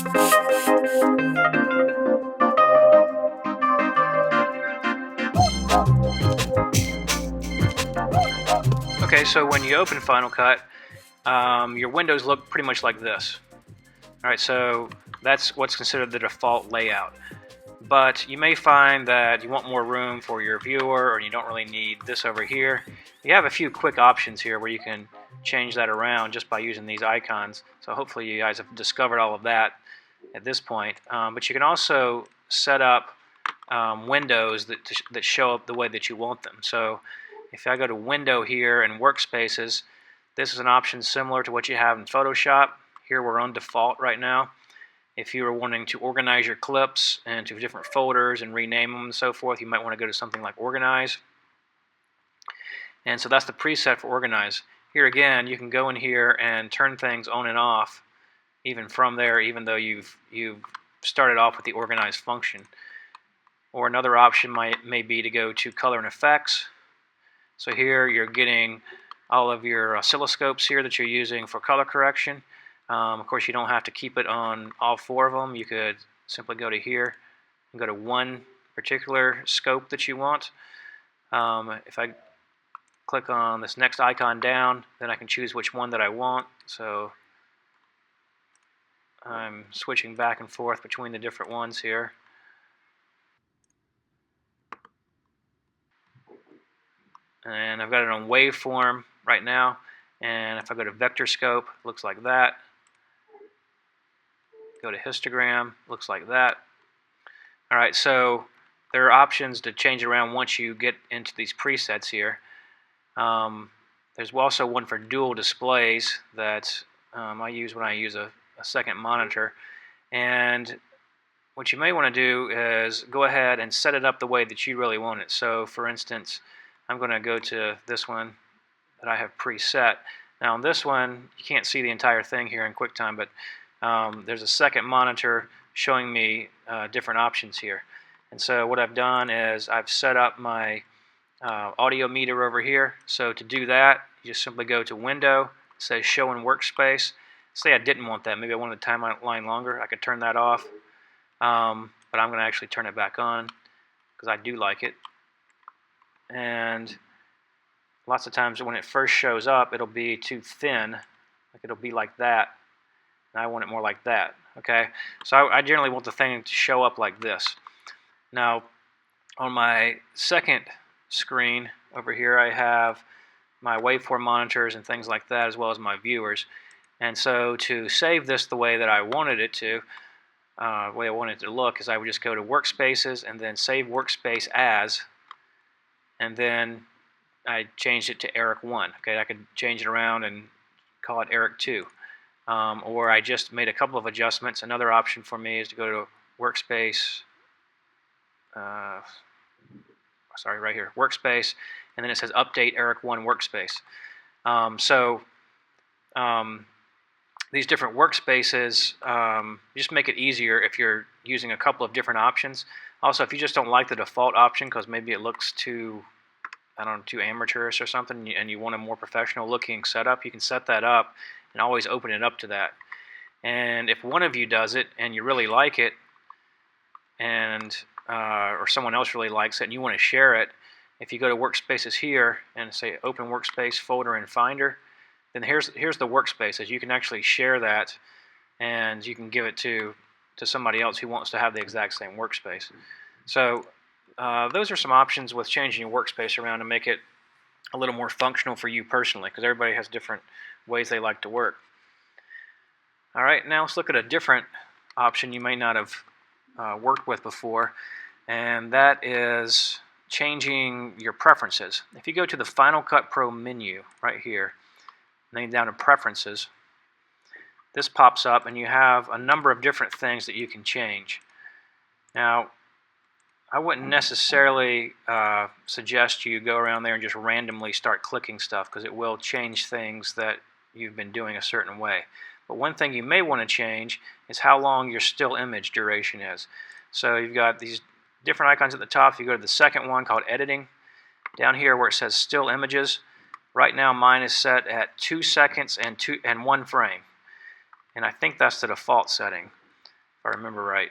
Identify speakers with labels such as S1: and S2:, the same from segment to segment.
S1: Okay, so when you open Final Cut, your windows look pretty much like this. All right, so that's what's considered the default layout. But you may find that you want more room for your viewer, or you don't really need this over here. You have a few quick options here where you can change that around just by using these icons. So hopefully you guys have discovered all of that at this point. But you can also set up windows that show up the way that you want them. So if I go to Window here and Workspaces, this is an option similar to what you have in Photoshop. Here we're on default right now. If you were wanting to organize your clips into different folders and rename them and so forth, you might want to go to something like Organize. And so that's the preset for Organize. Here again, you can go in here and turn things on and off even from there, even though you've started off with the Organize function. Or another option may be to go to Color and Effects. So here you're getting all of your oscilloscopes here that you're using for color correction. Of course, you don't have to keep it on all four of them. You could simply go to here and go to one particular scope that you want. If I click on this next icon down, then I can choose which one that I want. So I'm switching back and forth between the different ones here. And I've got it on waveform right now. And if I go to vector scope, it looks like that. Go to histogram, looks like that. All right, so there are options to change around once you get into these presets here. There's also one for dual displays that I use when I use a second monitor. And what you may want to do is go ahead and set it up the way that you really want it. So for instance, I'm going to go to this one that I have preset. Now on this one, you can't see the entire thing here in QuickTime, but there's a second monitor showing me different options here. And so what I've done is I've set up my audio meter over here. So to do that, you just simply go to Window, it says Show in Workspace. Say I didn't want that. Maybe I wanted the timeline longer. I could turn that off. But I'm going to actually turn it back on because I do like it. And lots of times when it first shows up, it'll be too thin. Like it'll be like that. And I want it more like that. Okay, so I generally want the thing to show up like this. Now, on my second screen over here, I have my waveform monitors and things like that, as well as my viewers. And so to save this the way that I wanted it to, the way I wanted it to look, is I would just go to Workspaces and then Save Workspace As, and then I changed it to Eric 1. Okay, I could change it around and call it Eric 2. Or I just made a couple of adjustments. Another option for me is to go to Workspace, right here, Workspace, and then it says Update Eric 1 Workspace. These different workspaces just make it easier if you're using a couple of different options. Also, if you just don't like the default option because maybe it looks too, I don't know, too amateurish or something, and you want a more professional looking setup, you can set that up and always open it up to that. And if one of you does it and you really like it, and or someone else really likes it and you want to share it, if you go to Workspaces here and say Open Workspace Folder in Finder, then here's the workspaces. You can actually share that, and you can give it to somebody else who wants to have the exact same workspace. So those are some options with changing your workspace around to make it a little more functional for you personally, because everybody has different ways they like to work. All right, now let's look at a different option you may not have worked with before, and that is changing your preferences. If you go to the Final Cut Pro menu right here, and then down to Preferences, this pops up and you have a number of different things that you can change. Now, I wouldn't necessarily suggest you go around there and just randomly start clicking stuff, because it will change things that you've been doing a certain way. But one thing you may want to change is how long your still image duration is. So you've got these different icons at the top. If you go to the second one called Editing, down here where it says Still Images, right now mine is set at 2 seconds and 1 frame. And I think that's the default setting. I remember right.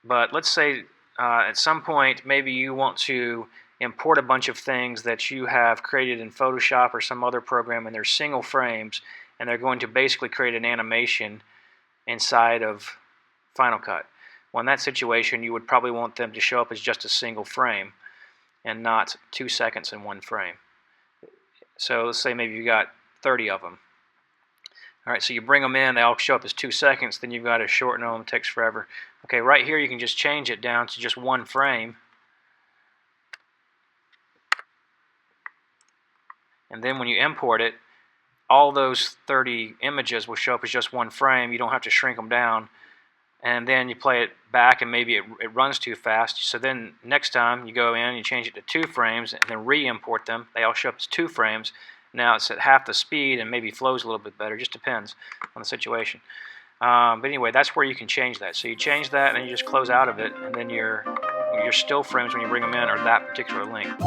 S1: But let's say at some point maybe you want to import a bunch of things that you have created in Photoshop or some other program, and they're single frames, and they're going to basically create an animation inside of Final Cut. Well, in that situation, you would probably want them to show up as just a single frame and not 2 seconds in one frame. So let's say maybe you got 30 of them. All right, so you bring them in, they all show up as 2 seconds, then you've got to shorten them, it takes forever. Okay, right here you can just change it down to just one frame. And then when you import it, all those 30 images will show up as just one frame. You don't have to shrink them down. And then you play it back and maybe it runs too fast. So then next time you go in and you change it to 2 frames and then re-import them. They all show up as 2 frames. Now it's at half the speed and maybe flows a little bit better. Just depends on the situation. But anyway, that's where you can change that. So you change that and then you just close out of it, and then your still frames when you bring them in are that particular length.